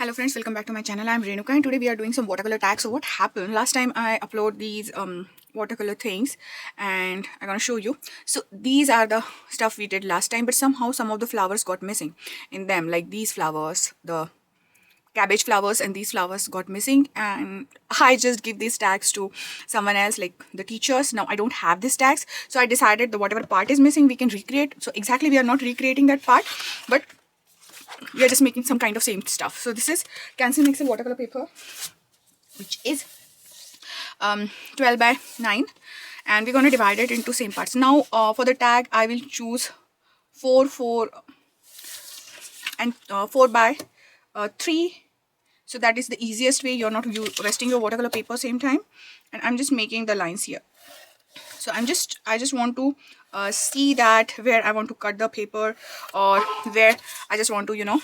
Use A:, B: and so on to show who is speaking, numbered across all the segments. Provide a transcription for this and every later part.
A: Hello friends, welcome back to my channel. I'm Renuka and today we are doing some watercolor tags. So what happened last time I upload these watercolor things and I'm gonna show you. So these are the stuff we did last time, but somehow some of the flowers got missing in them, like these flowers, the cabbage flowers, and these flowers got missing, and I just give these tags to someone else, like the teachers. Now I don't have these tags, so I decided that whatever part is missing we can recreate. So exactly we are not recreating that part, but we are just making some kind of same stuff. So this is Canson Mixel watercolor paper, which is 12 by 9, and we're going to divide it into same parts. Now for the tag I will choose 4 and 4 by 3, so that is the easiest way. You're not wasting your watercolor paper same time, and I'm just making the lines here. So I just want to see that where I want to cut the paper, or where I just want to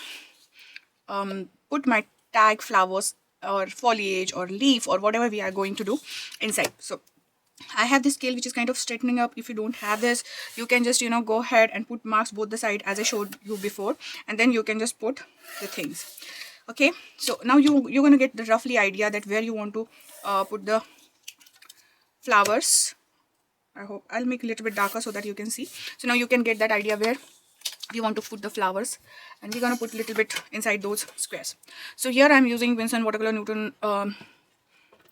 A: put my tag flowers or foliage or leaf or whatever we are going to do inside. So I have this scale which is kind of straightening up. If you don't have this, you can just go ahead and put marks both the side as I showed you before, and then you can just put the things. Okay, so now you're gonna get the roughly idea that where you want to put the flowers. I hope I'll make a little bit darker so that you can see. So now you can get that idea where we want to put the flowers, and we're gonna put a little bit inside those squares. So here I'm using Winston Watercolor Newton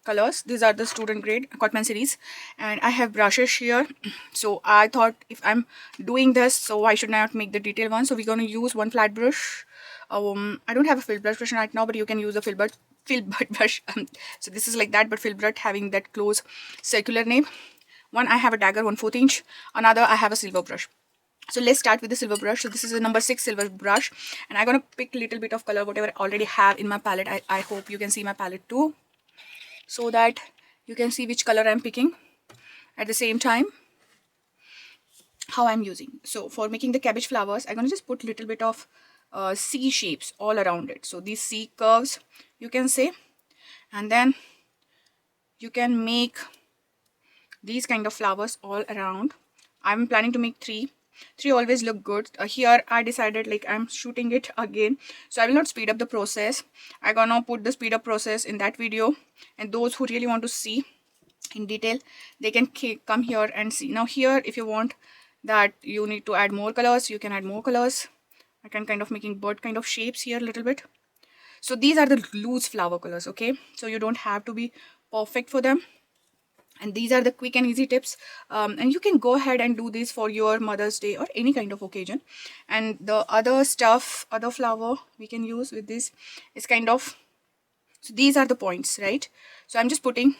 A: colors. These are the student grade Cotman series, and I have brushes here. So I thought if I'm doing this, so why should I not make the detail one? So we're gonna use one flat brush. I don't have a fill brush right now, but you can use a fill butt brush. So this is like that, but fill butt having that close circular nib. One I have a dagger 1/4 inch, another I have a silver brush. So let's start with the silver brush. So this is a number 6 silver brush, and I'm gonna pick a little bit of color whatever I already have in my palette. I hope you can see my palette too, so that you can see which color I'm picking at the same time, how I'm using. So for making the cabbage flowers, I'm gonna just put a little bit of C shapes all around it. So these C curves, you can say, and then you can make these kind of flowers all around. I'm planning to make three always look good. Here I decided, like, I'm shooting it again, so I will not speed up the process. I'm gonna put the speed up process in that video, and those who really want to see in detail, they can come here and see. Now here, if you want that you need to add more colors, you can add more colors. I can kind of making bird kind of shapes here a little bit. So these are the loose flower colors, okay? So you don't have to be perfect for them, and these are the quick and easy tips, and you can go ahead and do this for your Mother's Day or any kind of occasion. And the other stuff, other flower we can use with this is kind of, so these are the points, right? So I'm just putting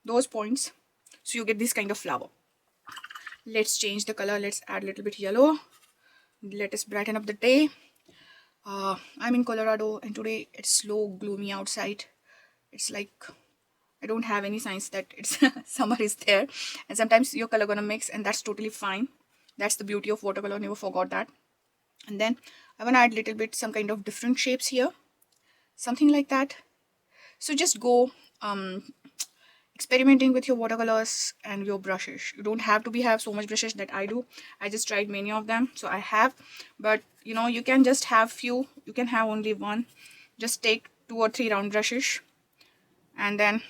A: those points, so you get this kind of flower. Let's change the color. Let's add a little bit yellow. Let us brighten up the day. I'm in Colorado, and today it's slow, gloomy outside. It's like I don't have any signs that it's summer is there, and sometimes your color gonna mix, and that's totally fine. That's the beauty of watercolor. Never forgot that. And then I wanna add a little bit some kind of different shapes here, something like that. So just go experimenting with your watercolors and your brushes. You don't have to have so much brushes that I do. I just tried many of them, so I have. But you can just have few. You can have only one. Just take 2 or 3 round brushes, and then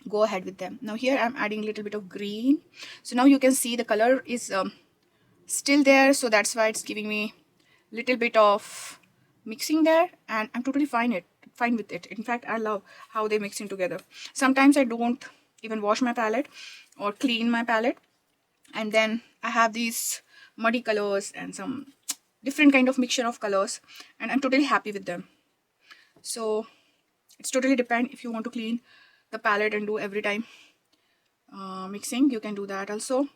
A: go ahead with them. Now here I'm adding a little bit of green, so now you can see the color is still there, so that's why it's giving me little bit of mixing there, and I'm totally fine with it. In fact, I love how they mix in together. Sometimes I don't even wash my palette or clean my palette, and then I have these muddy colors and some different kind of mixture of colors, and I'm totally happy with them. So it's totally depend. If you want to clean the palette and do every time mixing, you can do that also.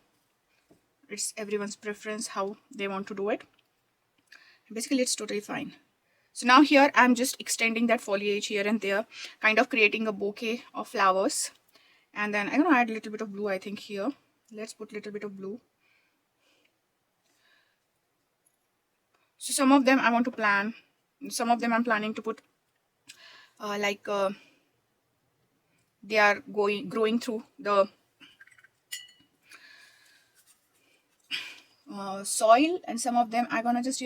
A: It's everyone's preference how they want to do it. Basically, it's totally fine. So now here I'm just extending that foliage here and there, kind of creating a bouquet of flowers. And then I'm gonna add a little bit of blue, I think, here. Let's put a little bit of blue. So some of them I want to plan, some of them I'm planning to put they are growing through the soil, and some of them I'm gonna just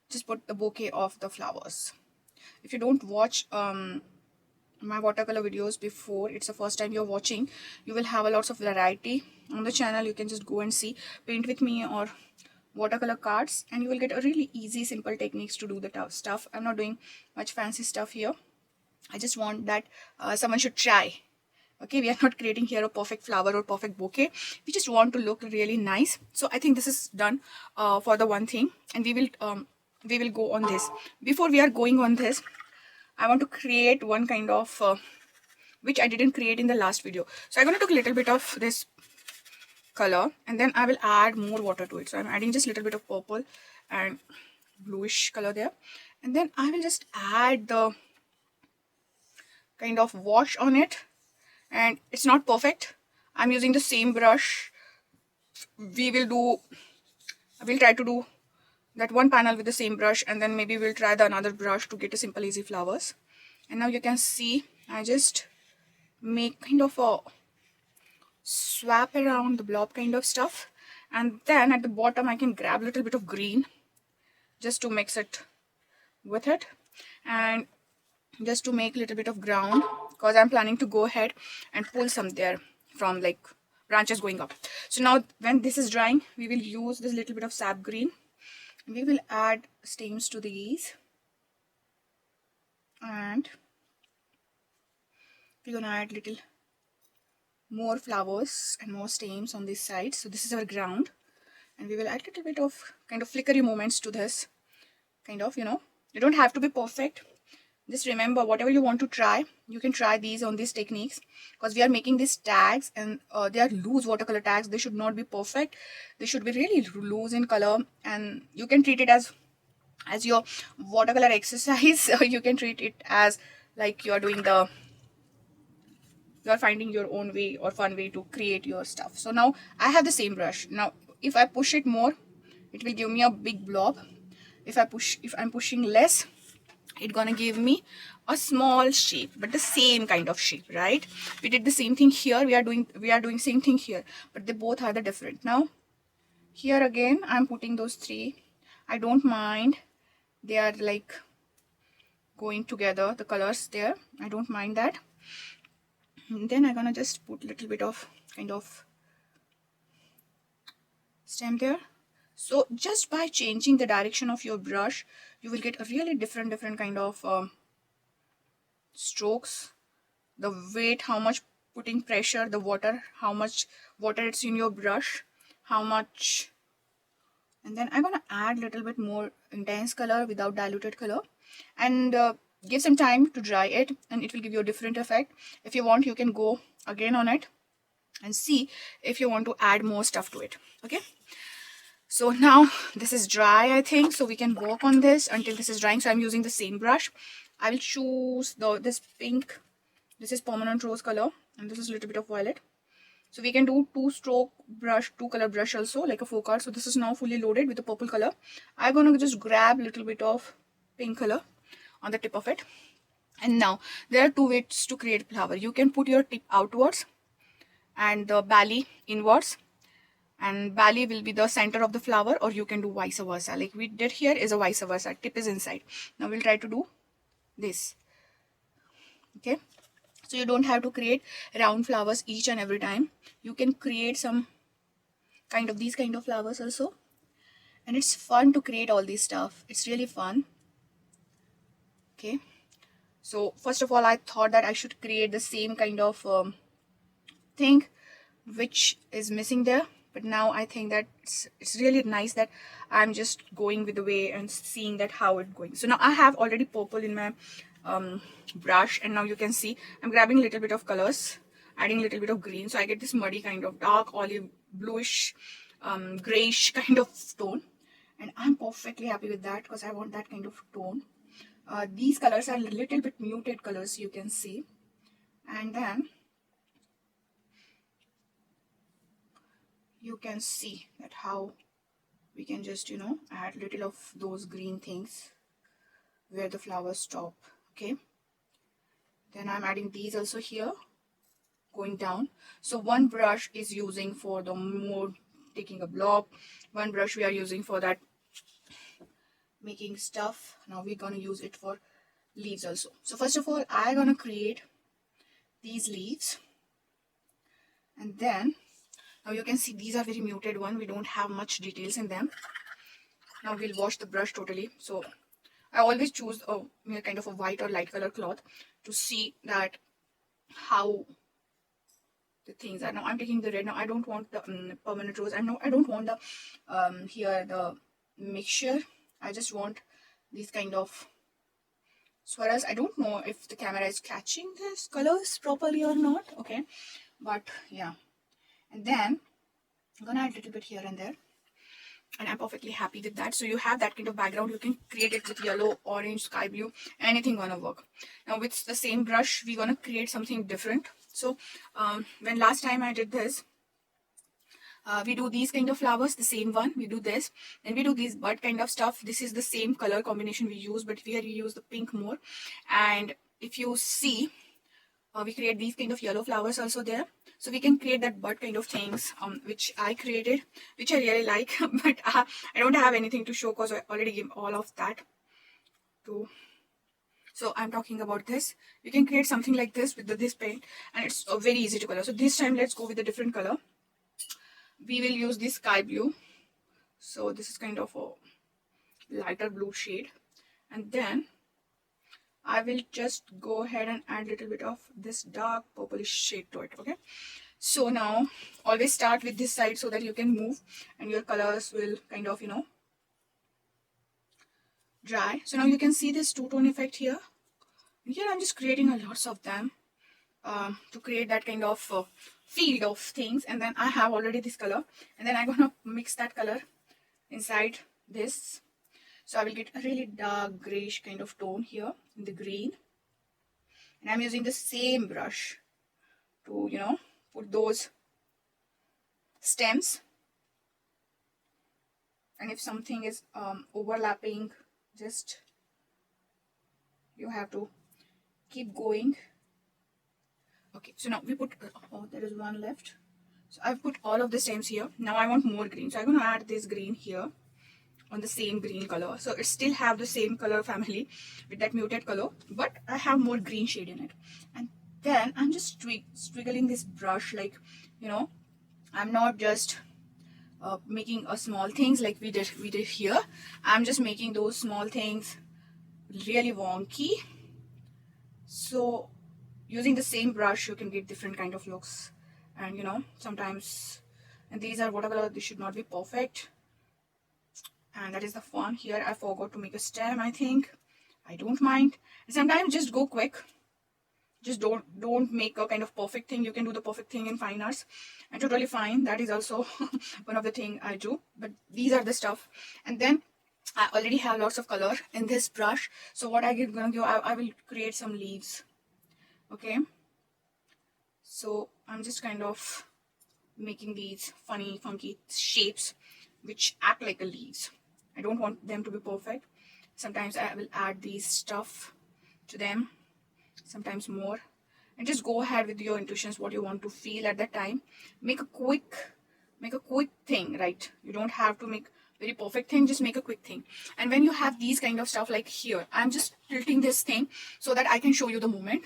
A: just put the bouquet of the flowers. if you don't watch my watercolor videos before, it's the first time you're watching, you will have a lots of variety on the channel. You can just go and see paint with me or watercolor cards, and you will get a really easy simple techniques to do the tough stuff. I'm not doing much fancy stuff here. I just want that someone should try. Okay, we are not creating here a perfect flower or perfect bouquet. We just want to look really nice. So I think this is done for the one thing, and we will go on this. Before we are going on this, I want to create one kind of which I didn't create in the last video. So I'm going to take a little bit of this color, and then I will add more water to it. So I'm adding just a little bit of purple and bluish color there, and then I will just add the kind of wash on it. And it's not perfect. I'm using the same brush. We'll try to do that one panel with the same brush, and then maybe we'll try the another brush to get a simple easy flowers. And now you can see I just make kind of a swap around the blob kind of stuff, and then at the bottom I can grab a little bit of green just to mix it with it, and just to make a little bit of ground, because I'm planning to go ahead and pull some there from like branches going up. So now when this is drying, we will use this little bit of sap green. We will add stems to these, and we're gonna add little more flowers and more stems on this side. So this is our ground, and we will add a little bit of kind of flickery moments to this kind of, you don't have to be perfect. Just remember, whatever you want to try, you can try these on these techniques, because we are making these tags, and they are loose watercolor tags. They should not be perfect. They should be really loose in color, and you can treat it as your watercolor exercise, or you can treat it as like you are finding your own way or fun way to create your stuff. So now I have the same brush. Now if I push it more, it will give me a big blob. If I'm pushing less, it's gonna give me a small shape, but the same kind of shape, right? We did the same thing here. We are doing same thing here, but they both are the different. Now here again I'm putting those three. I don't mind, they are like going together, the colors there. I don't mind that. And then I'm gonna just put a little bit of kind of stem there. So just by changing the direction of your brush, you will get a really different kind of strokes. The weight, how much putting pressure, the water, how much water it's in your brush, how much. And then I'm gonna add a little bit more intense color without diluted color, and give some time to dry it, and it will give you a different effect. If you want, you can go again on it and see if you want to add more stuff to it. Okay, so now this is dry, I think, so we can work on this until this is drying. So I'm using the same brush. I will choose this pink. This is permanent rose color, and this is a little bit of violet. So we can do two color brush also, like a 4 card. So this is now fully loaded with the purple color. I'm gonna just grab a little bit of pink color on the tip of it. And now there are two ways to create flower. You can put your tip outwards and the belly inwards, and belly will be the center of the flower, or you can do vice versa. Like we did here is a vice versa. Tip is inside. Now we'll try to do this. Okay, so you don't have to create round flowers each and every time. You can create some kind of these kind of flowers also, and it's fun to create all this stuff. It's really fun. Okay, so first of all, I thought that I should create the same kind of thing which is missing there, but now I think that it's really nice that I'm just going with the way and seeing that how it's going. So now I have already purple in my brush, and now you can see I'm grabbing a little bit of colors, adding a little bit of green, so I get this muddy kind of dark olive bluish grayish kind of tone, and I'm perfectly happy with that because I want that kind of tone. These colors are a little bit muted colors, you can see, and then you can see that how we can just add little of those green things where the flowers stop. Okay, then I'm adding these also here going down. So one brush is using for the more taking a blob, one brush we are using for that making stuff. Now we're gonna use it for leaves also. So first of all, I'm gonna create these leaves, and then now you can see these are very muted one. We don't have much details in them. Now we'll wash the brush totally. So I always choose a kind of a white or light color cloth to see that how the things are. Now I'm taking the red. Now I don't want the permanent rose. I don't want the here the mixture. I just want these kind of swirls. I don't know if the camera is catching these colors properly or not. Okay, but yeah. And then I'm gonna add a little bit here and there, and I'm perfectly happy with that. So you have that kind of background. You can create it with yellow, orange, sky blue, anything gonna work. Now with the same brush, we're gonna create something different. So when last time I did this, we do these kind of flowers, the same one, we do this, and we do these bud kind of stuff. This is the same color combination we use, but here we use the pink more. And if you see, we create these kind of yellow flowers also there. So we can create that bud kind of things, which I created, which I really like. But I don't have anything to show because I already gave all of that to. So I'm talking about this. You can create something like this with this paint, and it's very easy to color. So this time let's go with a different color. We will use this sky blue. So this is kind of a lighter blue shade, and then I will just go ahead and add a little bit of this dark purplish shade to it. Okay, so now always start with this side so that you can move and your colors will kind of dry. So now you can see this two-tone effect here. Here I'm just creating a lots of them to create that kind of field of things. And then I have already this color, and then I'm gonna mix that color inside this. So I will get a really dark grayish kind of tone here in the green, and I'm using the same brush to put those stems. And if something is overlapping, just you have to keep going. Okay, so now we put oh, there is one left. So I've put all of the stems here. Now I want more green, so I'm going to add this green here on the same green color. So it still have the same color family with that muted color, but I have more green shade in it. And then I'm just squiggling this brush, like I'm not just making a small things like we did here. I'm just making those small things really wonky. So using the same brush, you can get different kind of looks. And sometimes, and these are watercolor, they should not be perfect, and that is the fun. Here I forgot to make a stem. I think I don't mind. And sometimes just go quick. Just don't make a kind of perfect thing. You can do the perfect thing in fine arts, and totally fine. That is also one of the thing I do. But these are the stuff. And then I already have lots of color in this brush. So what I'm gonna do, I will create some leaves. Okay. So I'm just kind of making these funny, funky shapes which act like a leaves. I don't want them to be perfect. Sometimes I will add these stuff to them, sometimes more. And just go ahead with your intuitions, what you want to feel at that time. Make a quick thing, right? You don't have to make very perfect thing, just make a quick thing. And when you have these kind of stuff, like here, I'm just tilting this thing so that I can show you the movement.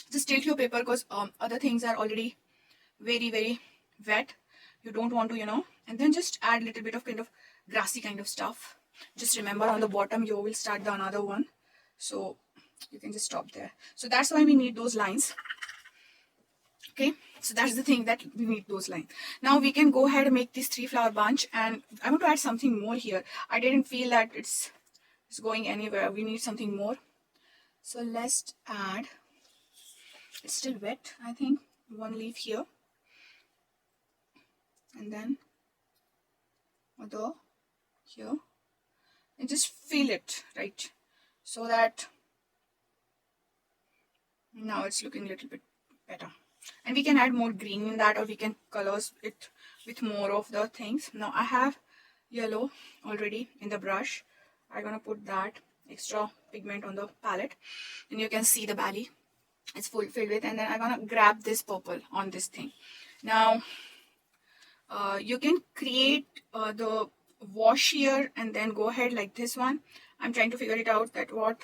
A: Just tilt your paper because other things are already very, very wet. You don't want to, and then just add a little bit of kind of grassy kind of stuff. Just remember on the bottom you will start the another one, so you can just stop there. So that's why we need those lines. Okay, so that's the thing, that we need those lines. Now we can go ahead and make this 3-flower bunch, and I want to add something more here. I didn't feel that it's going anywhere. We need something more, so let's add, it's still wet, I think, one leaf here, and then other here, and just feel it, right? So that now it's looking a little bit better. And we can add more green in that, or we can colors it with more of the things. Now I have yellow already in the brush. I'm gonna put that extra pigment on the palette, and you can see the belly, it's full filled with. And then I'm gonna grab this purple on this thing. Now you can create the wash here and then go ahead like this one. I'm trying to figure it out, that what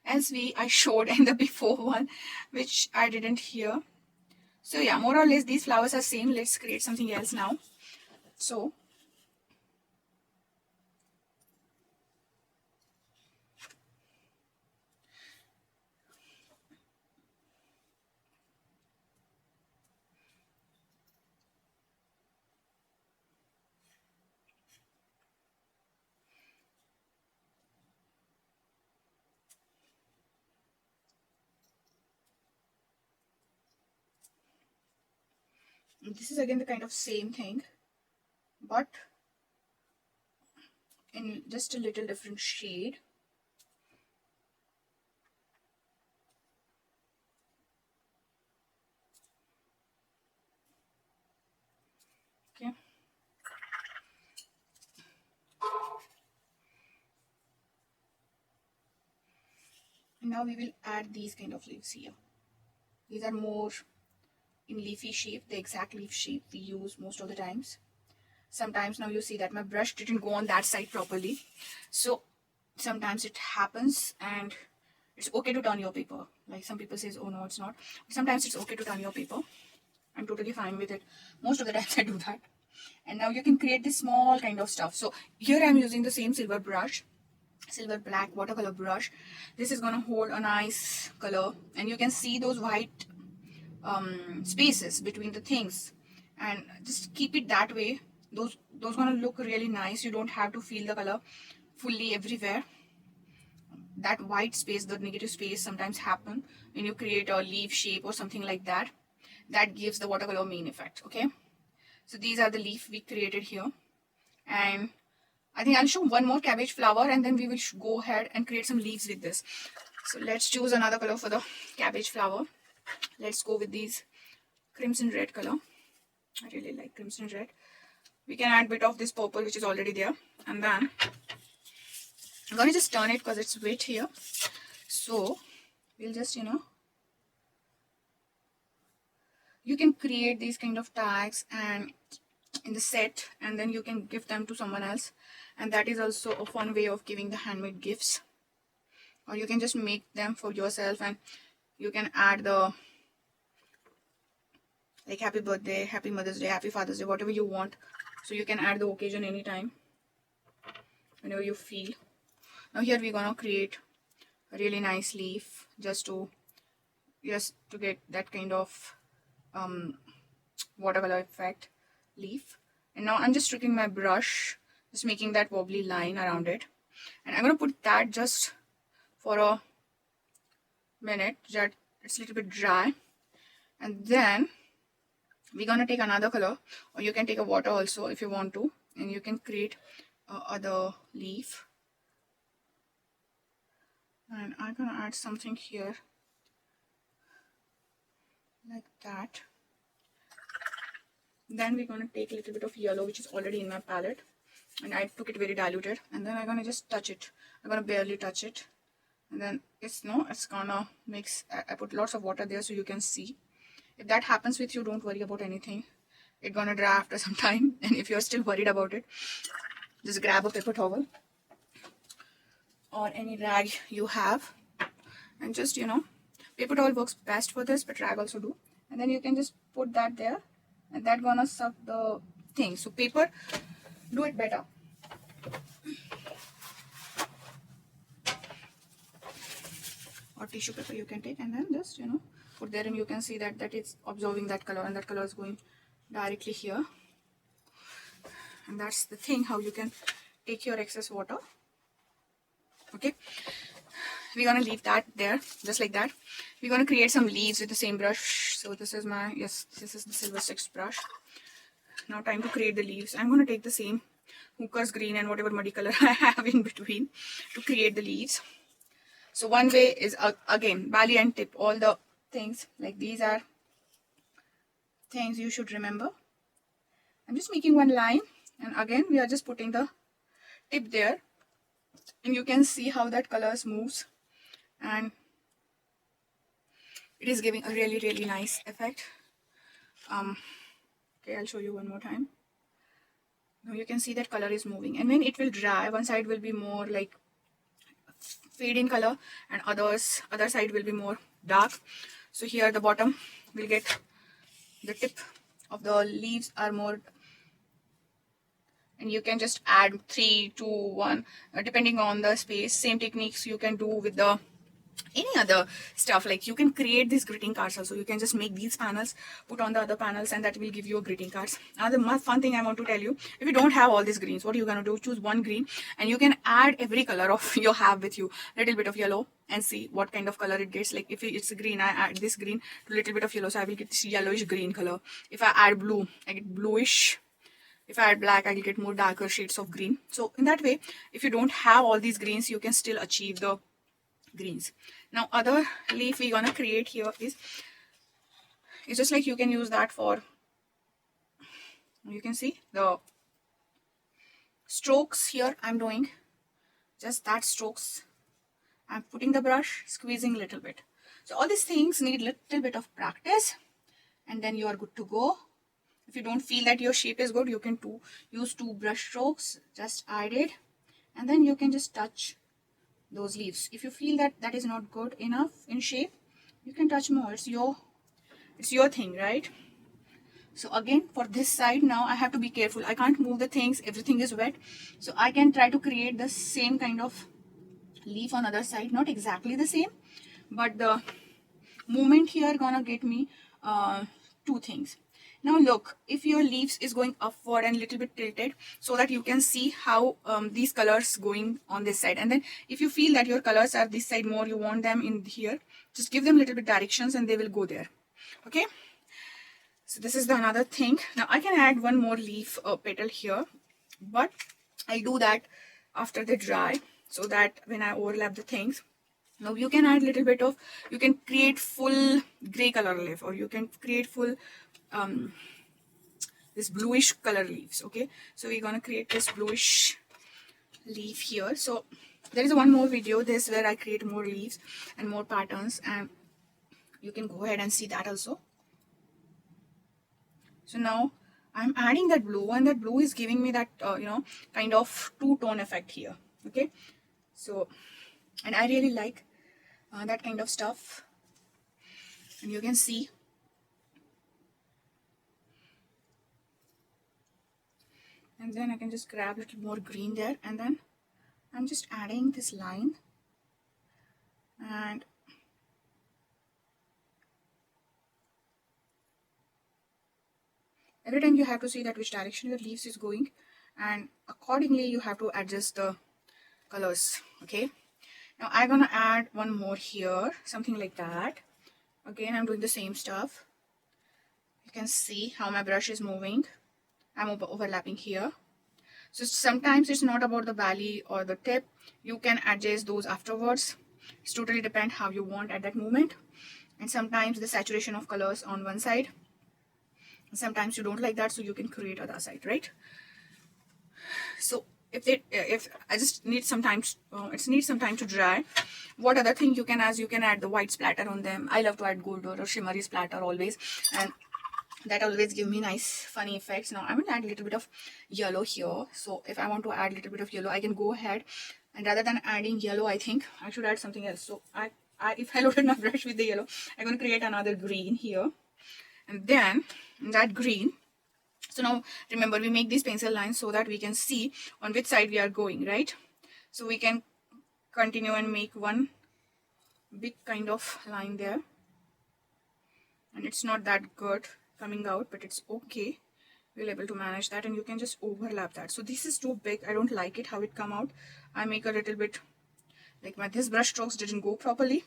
A: as I showed in the before one, which I didn't hear. So yeah, more or less these flowers are same. Let's create something else now. So this is again the kind of same thing, but in just a little different shade. Okay. And now we will add these kind of leaves here. These are more in leafy shape, the exact leaf shape we use most of the times. Sometimes now you see that my brush didn't go on that side properly. So sometimes it happens, and it's okay to turn your paper. Like some people says, oh no, it's not. Sometimes it's okay to turn your paper. I'm totally fine with it. Most of the times I do that. And now you can create this small kind of stuff. So here I'm using the same silver brush, silver black watercolor brush. This is gonna hold a nice color, and you can see those white spaces between the things, and just keep it that way. Those gonna look really nice. You don't have to feel the color fully everywhere. That white space, the negative space, sometimes happen when you create a leaf shape or something like that. That gives the watercolor main effect. Okay, so these are the leaf we created here, and I think I'll show one more cabbage flower, and then we will go ahead and create some leaves with this. So let's choose another color for the cabbage flower. Let's go with these crimson red color. I really like crimson red. We can add a bit of this purple which is already there, and then I'm gonna just turn it because it's wet here. So we'll just, you can create these kind of tags and in the set, and then you can give them to someone else, and that is also a fun way of giving the handmade gifts. Or you can just make them for yourself, and you can add the like happy birthday, happy Mother's Day, happy Father's Day, whatever you want. So you can add the occasion anytime, whenever you feel. Now here we're gonna create a really nice leaf just to get that kind of watercolor effect leaf. And now I'm just tricking my brush, just making that wobbly line around it, and I'm gonna put that just for a minute that it's a little bit dry, and then we're gonna take another color, or you can take a water also if you want to, and you can create other leaf. And I'm gonna add something here like that. Then we're gonna take a little bit of yellow which is already in my palette, and I took it very diluted, and then I'm gonna just touch it. I'm gonna barely touch it, and then it's gonna mix. I put lots of water there so you can see. If that happens with you, don't worry about anything. It's gonna dry after some time, and if you're still worried about it, just grab a paper towel or any rag you have, and just paper towel works best for this, but rag also do. And then you can just put that there, and that gonna suck the thing. So paper, do it better. Or tissue paper you can take, and then just put there, and you can see that it's absorbing that color, and that color is going directly here. And that's the thing, how you can take your excess water. Okay, we're gonna leave that there just like that. We're gonna create some leaves with the same brush. So this is this is the Silver Six brush. Now time to create the leaves. I'm gonna take the same Hooker's green and whatever muddy color I have in between to create the leaves. So one way is again belly and tip, all the things like these are things you should remember. I'm just making one line, and again we are just putting the tip there, and you can see how that colors moves, and it is giving a really nice effect. Okay, I'll show you one more time. Now you can see that color is moving, and when it will dry, one side will be more like fade in color, and other side will be more dark. So here the bottom will get, the tip of the leaves are more, and you can just add 3, 2, 1 depending on the space. Same techniques you can do with the any other stuff. Like you can create these greeting cards also. You can just make these panels, put on the other panels, and that will give you a greeting cards. Another fun thing I want to tell you, if you don't have all these greens, what you're gonna do, choose one green and you can add every color of you have with you, little bit of yellow, and see what kind of color it gets. Like if it's a green, I add this green to a little bit of yellow, so I will get this yellowish green color. If I add blue, I get bluish. If I add black, I'll get more darker shades of green. So in that way, if you don't have all these greens, you can still achieve the greens. Now other leaf we're gonna create here is, it's just like you can use that for, you can see the strokes here. I'm doing just that strokes. I'm putting the brush, squeezing a little bit. So all these things need little bit of practice, and then you are good to go. If you don't feel that your shape is good, you can use 2 brush strokes, just add it, and then you can just touch those leaves. If you feel that that is not good enough in shape, you can touch more. It's your thing, right? So again, for this side now I have to be careful. I can't move the things, everything is wet. So I can try to create the same kind of leaf on other side, not exactly the same, but the movement here gonna get me 2 things. Now look, if your leaves is going upward and little bit tilted, so that you can see how these colors going on this side, and then if you feel that your colors are this side more, you want them in here, just give them little bit directions and they will go there. Okay, so this is the another thing. Now I can add one more leaf petal here, but I'll do that after they dry, so that when I overlap the things. Now you can add little bit of, you can create full gray color leaf, or you can create full this bluish color leaves. Okay, so we're gonna create this bluish leaf here. So there is one more video, this where I create more leaves and more patterns, and you can go ahead and see that also. So now I'm adding that blue, and that blue is giving me that kind of 2-tone effect here. Okay, so, and I really like that kind of stuff, and you can see. And then I can just grab a little more green there, and then I'm just adding this line, and every time you have to see that which direction your leaves is going, and accordingly you have to adjust the colors. Okay, now I'm gonna add one more here, something like that. Again, I'm doing the same stuff. You can see how my brush is moving. I'm overlapping here. So sometimes it's not about the valley or the tip. You can adjust those afterwards. It's totally depend how you want at that moment. And sometimes the saturation of colors on one side. Sometimes you don't like that, so you can create other side, right? So if I just need some time, it needs some time to dry. What other thing you can add the white splatter on them. I love to add gold or shimmery splatter always, and that always give me nice funny effects. Now I'm going to add a little bit of yellow here. So if I want to add a little bit of yellow, I can go ahead, and rather than adding yellow, I think I should add something else. So if I loaded my brush with the yellow, I'm going to create another green here, and then that green. So now remember, we make these pencil lines so that we can see on which side we are going, right? So we can continue and make one big kind of line there, and it's not that good coming out, but it's okay. We'll able to manage that, and you can just overlap that. So this is too big. I don't like it how it come out. I make a little bit like this brush strokes didn't go properly,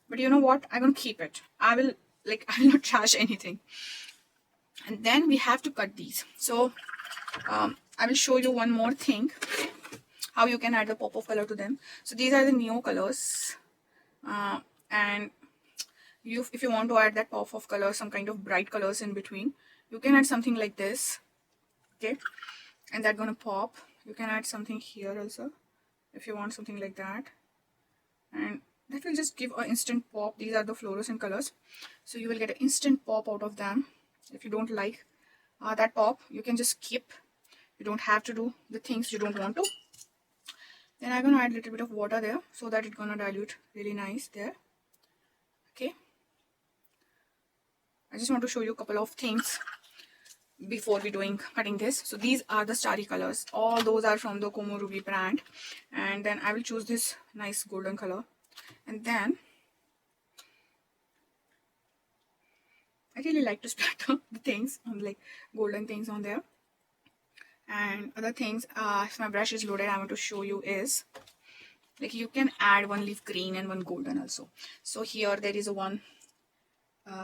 A: but you know what, I'm gonna keep it. I will not trash anything. And then we have to cut these. So I will show you one more thing, how you can add the pop of color to them. So these are the neo colors, and if you want to add that pop of color, some kind of bright colors in between, you can add something like this. Okay, and that's gonna pop. You can add something here also if you want something like that, and that will just give an instant pop. These are the fluorescent colors, so you will get an instant pop out of them. If you don't like that pop, you can just skip. You don't have to do the things you don't want to. Then I'm gonna add a little bit of water there so that it's gonna dilute really nice there. Okay, I just want to show you a couple of things before we doing cutting this. So these are the starry colors, all those are from the Como Ruby brand, and then I will choose this nice golden color, and then I really like to splatter the things on, like, golden things on there. And other things, if my brush is loaded, I want to show you is, like, you can add one leaf green and one golden also. So here there is a one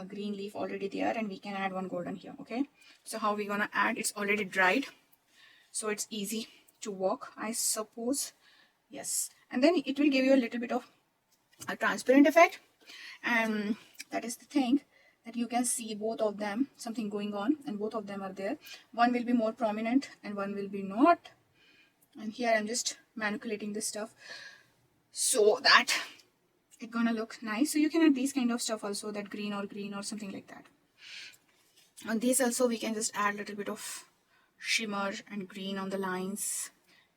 A: green leaf already there, and we can add one golden here. Okay, so how we gonna add? It's already dried, so it's easy to work, I suppose. Yes, and then it will give you a little bit of a transparent effect, and that is the thing, that you can see both of them, something going on, and both of them are there. One will be more prominent and one will be not. And here I'm just manipulating this stuff so that it's gonna look nice. So you can add these kind of stuff also, that green or something like that. On this also we can just add a little bit of shimmer and green on the lines.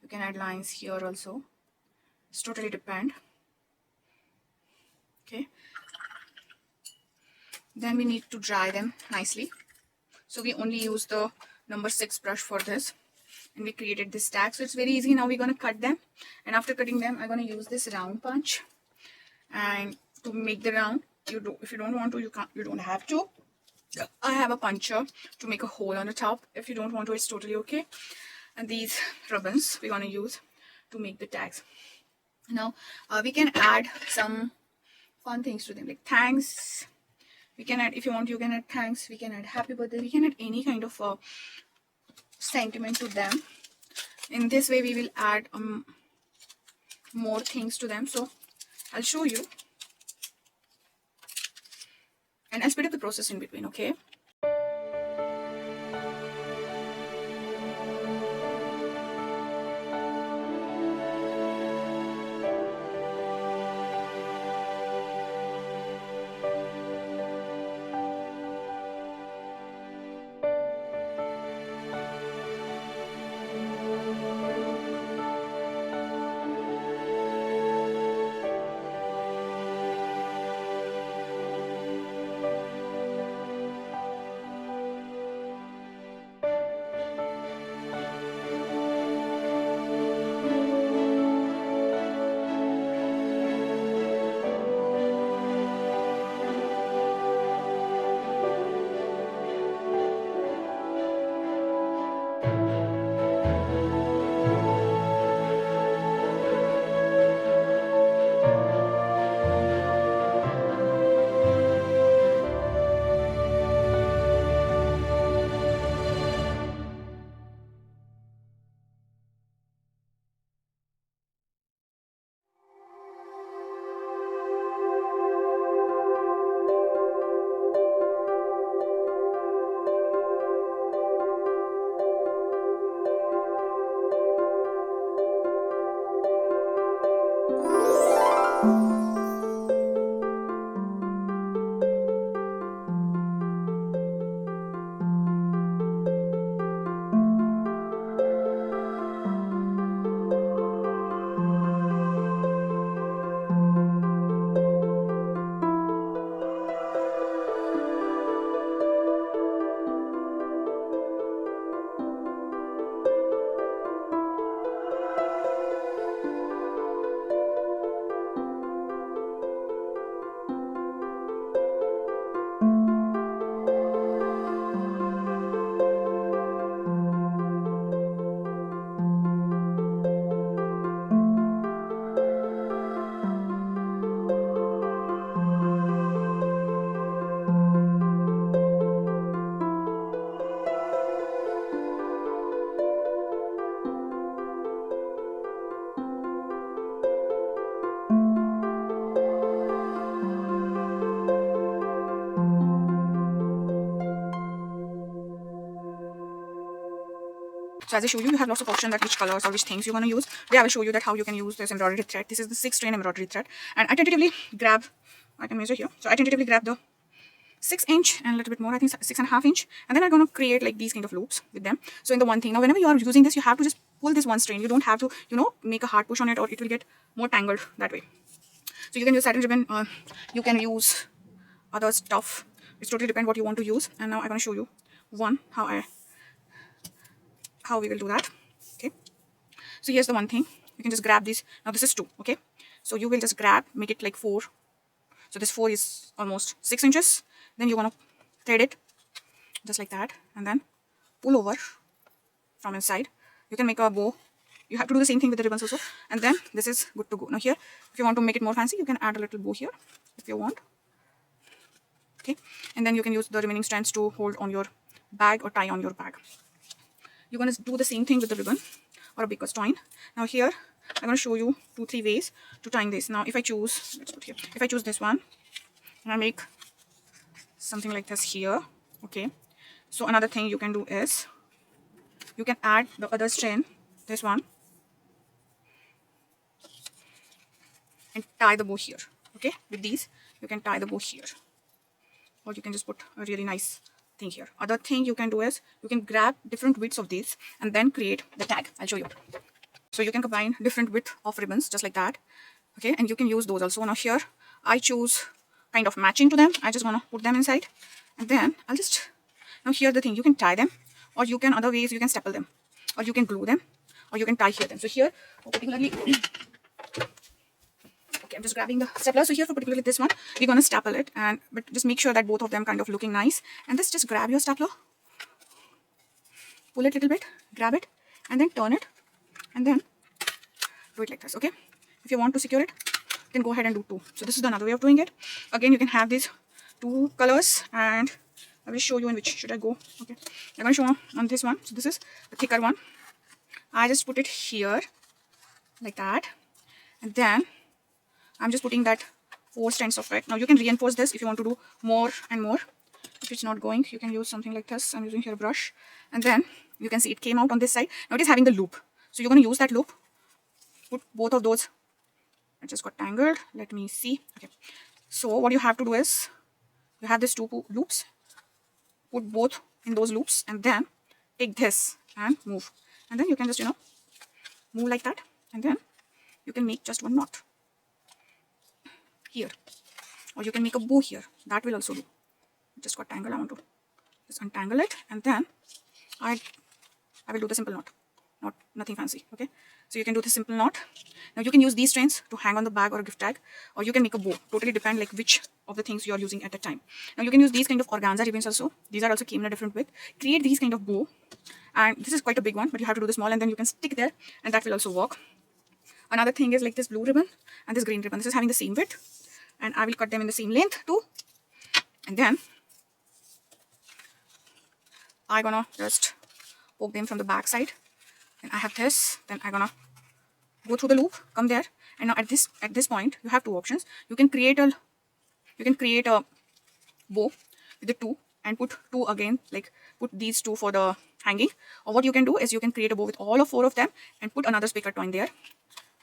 A: You can add lines here also, it's totally depend. Okay, then we need to dry them nicely, so we only use the number 6 brush for this, and we created this tag, so it's very easy. Now we're gonna cut them, and after cutting them I'm gonna use this round punch, and to make the round, if you don't want to, you don't have to. I have a puncher to make a hole on the top. If you don't want to, it's totally okay. And these ribbons we're gonna use to make the tags. Now we can add some fun things to them, like thanks. We can add, if you want, you can add thanks, we can add happy birthday, we can add any kind of sentiment to them. In this way we will add more things to them. So I'll show you, and I'll speed up the process in between. Okay, so as I show you, you have lots of options that which colors or which things you're going to use. Today I will show you that how you can use this embroidery thread. This is the 6 strain embroidery thread, and I tentatively grab, I can measure here, so I tentatively grab the 6 inch and a little bit more, I think 6.5 inch, and then I'm going to create like these kind of loops with them. So in the one thing, now whenever you are using this, you have to just pull this one strand. You don't have to, you know, make a hard push on it, or it will get more tangled that way. So you can use satin ribbon, you can use other stuff. It's totally depend what you want to use. And now I'm going to show you one how we will do that. Okay, so here's the one thing. You can just grab this. Now this is 2. Okay, so you will just grab, make it like 4. So this 4 is almost 6 inches. Then you want to thread it just like that, and then pull over from inside. You can make a bow. You have to do the same thing with the ribbons also, and then this is good to go. Now here, if you want to make it more fancy, you can add a little bow here if you want. Okay, and then you can use the remaining strands to hold on your bag or tie on your bag. You're going to do the same thing with the ribbon or a baker's twine. Now here, I'm going to show you 2-3 ways to tying this. Now if I choose, let's put here, if I choose this one, and I make something like this here. Okay, so another thing you can do is, you can add the other strand, this one, and tie the bow here. Okay, with these, you can tie the bow here. Or you can just put a really nice thing here. Other thing you can do is, you can grab different widths of these and then create the tag. I'll show you. So you can combine different width of ribbons just like that. Okay, and you can use those also. Now here, I choose kind of matching to them. I just want to put them inside. And then I'll just, now here the thing, you can tie them, or you can, other ways, you can staple them, or you can glue them, or you can tie here them. So here, particularly, okay, I'm just grabbing the stapler. So here for particularly this one, we're going to staple it, and but just make sure that both of them kind of looking nice. And this, just grab your stapler, pull it a little bit, grab it, and then turn it, and then do it like this. Okay, if you want to secure it, you can go ahead and do 2. So this is another way of doing it. Again, you can have these 2 colors, and I will show you in which should I go. Okay, I'm going to show on this one. So this is the thicker one. I just put it here like that, and then I'm just putting that 4 strands of it. Now you can reinforce this if you want to do more and more. If it's not going, you can use something like this. I'm using here a brush, and then you can see it came out on this side. Now it is having the loop, so you're going to use that loop, put both of those. It just got tangled. Let me see. Okay, so what you have to do is, you have these 2 loops, put both in those loops, and then take this and move, and then you can just, you know, move like that, and then you can make just 1 knot here, or you can make a bow here. That will also do. It just got tangled. I want to just untangle it, and then I will do the simple knot, nothing fancy. Okay, so you can do the simple knot. Now you can use these strands to hang on the bag or a gift tag, or you can make a bow. Totally depend like which of the things you are using at that time. Now you can use these kind of organza ribbons also. These are also came in a different width. Create these kind of bow, and this is quite a big one, but you have to do the small, and then you can stick there, and that will also work. Another thing is like this blue ribbon and this green ribbon. This is having the same width, and I will cut them in the same length too. And then I'm gonna just poke them from the back side. And I have this. Then I'm gonna go through the loop, come there, and now at this point you have 2 options. You can create a bow with the 2 and put 2 again, like put these 2 for the hanging. Or what you can do is, you can create a bow with all of 4 of them and put another speaker twine there,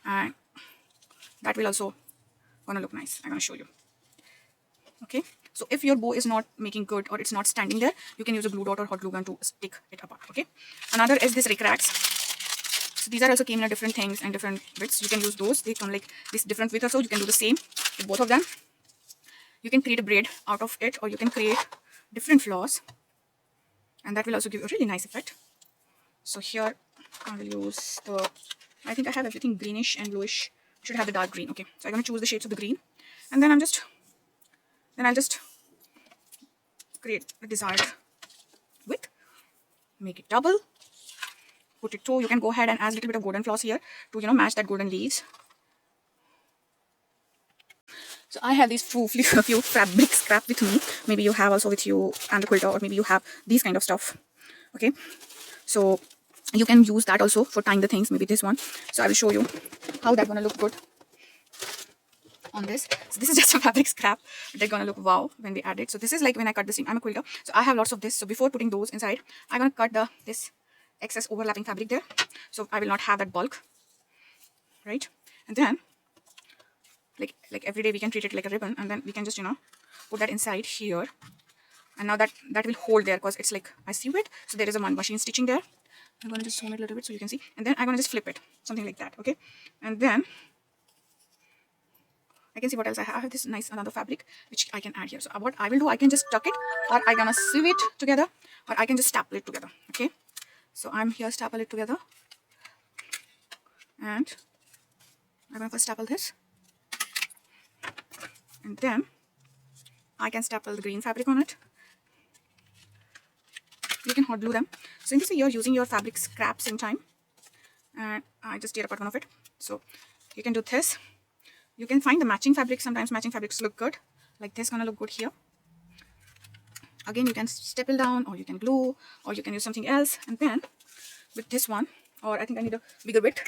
A: and that will also gonna look nice. I'm gonna show you. Okay, so if your bow is not making good, or it's not standing there, you can use a glue dot or hot glue gun to stick it apart. Okay, another is this rickrax. So these are also came in a different things and different widths. You can use those. They come like this different width also. You can do the same with both of them. You can create a braid out of it, or you can create different flaws, and that will also give a really nice effect. So here I will use the, I think I have everything greenish and bluish. I should have the dark green. Okay, so I'm going to choose the shades of the green, and then I'll just create the desired width, make it double, put it through. You can go ahead and add a little bit of golden floss here to, you know, match that golden leaves. So I have these few fabric scrap with me. Maybe you have also with you and the quilter, or maybe you have these kind of stuff. Okay, so you can use that also for tying the things. Maybe this one. So I will show you how that's gonna look good on this. So this is just a fabric scrap, but they're gonna look wow when we add it. So this is like when I cut the seam. I'm a quilter, so I have lots of this. So before putting those inside, I'm gonna cut this excess overlapping fabric there, so I will not have that bulk, right? And then like every day we can treat it like a ribbon, and then we can just, you know, put that inside here, and now that will hold there, because it's like I sew it, so there is a one machine stitching there. I'm gonna just zoom it a little bit so you can see, and then I'm gonna just flip it, something like that. Okay, and then I can see what else I have. This nice another fabric which I can add here. So what I will do, I can just tuck it, or I gonna sew it together, or I can just staple it together. Okay, so I'm here staple it together, and I'm gonna first staple this, and then I can staple the green fabric on it. You can hot glue them. So in this way you're using your fabric scraps in time, and I just tear apart one of it. So you can do this. You can find the matching fabric. Sometimes matching fabrics look good, like this gonna look good here. Again, you can staple down, or you can glue, or you can use something else. And then with this one, or I think I need a bigger bit.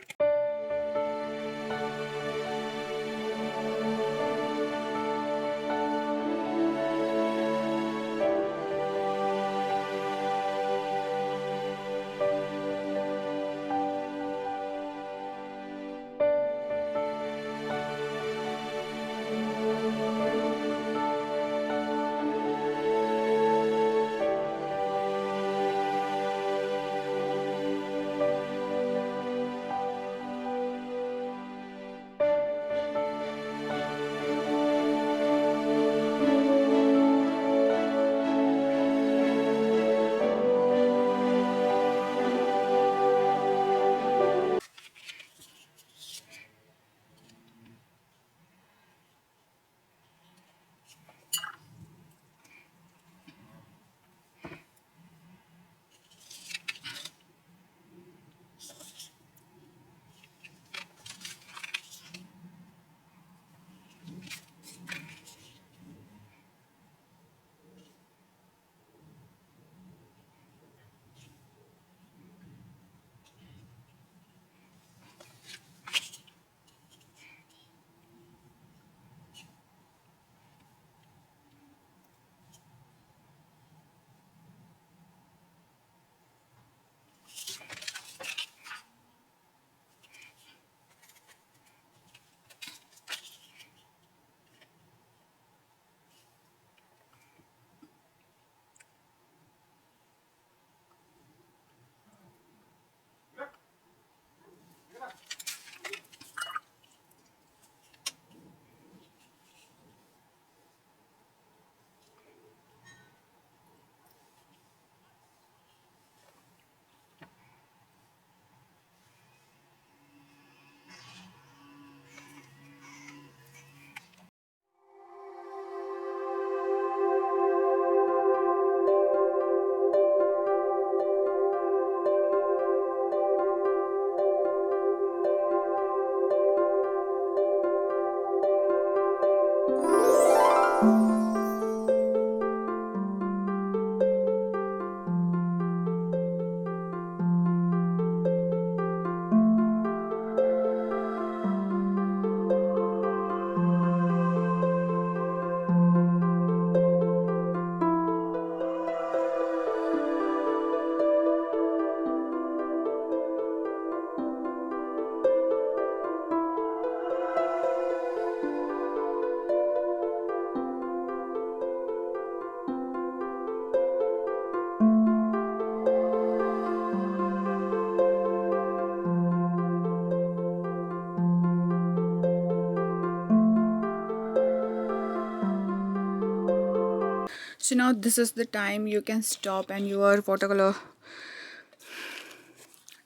A: So now this is the time you can stop, and your watercolor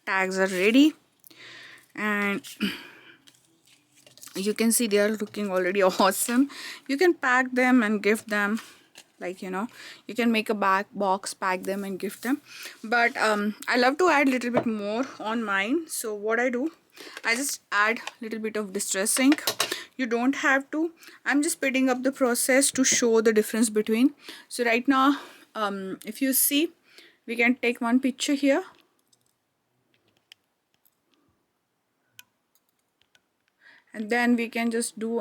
A: tags are ready, and you can see they are looking already awesome. You can pack them and gift them, like, you know, you can make a back box, pack them and gift them. But I love to add a little bit more on mine. So what I do, I just add a little bit of distress ink. You don't have to. I'm just speeding up the process to show the difference between. So right now, if you see, we can take one picture here, and then we can just do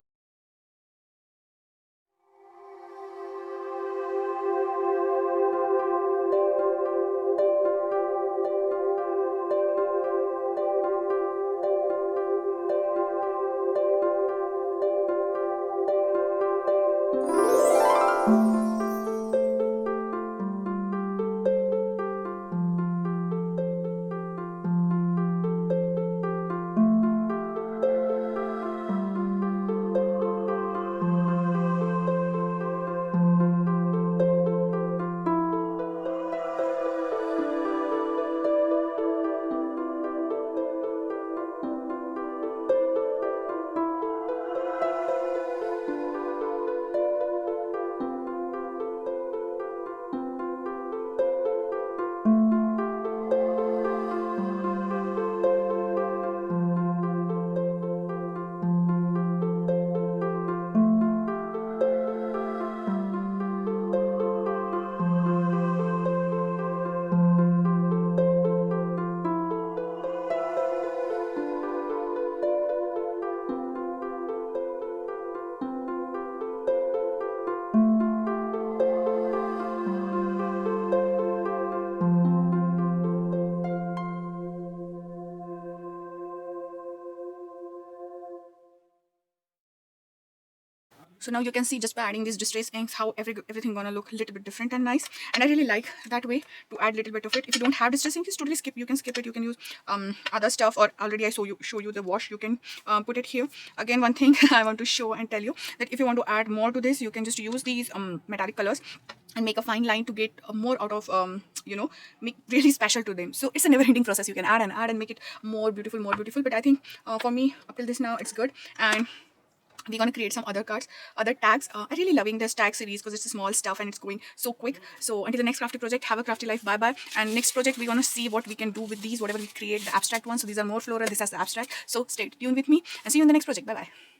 A: So now you can see just by adding these distress inks how everything gonna look a little bit different and nice. And I really like that way to add a little bit of it. If you don't have distress ink, just totally skip. You can skip it. You can use other stuff, or already I show you the wash. You can put it here. Again, one thing I want to show and tell you that if you want to add more to this, you can just use these metallic colors and make a fine line to get more out of you know, make really special to them. So it's a never ending process. You can add and make it more beautiful, more beautiful. But I think for me up till this now it's good. And we're gonna create some other cards, other tags. I really loving this tag series because it's a small stuff and it's going so quick. So until the next crafty project, have a crafty life. Bye bye. And next project we're gonna see what we can do with these, whatever we create, the abstract ones. So these are more floral, this has the abstract. So stay tuned with me and see you in the next project. Bye bye.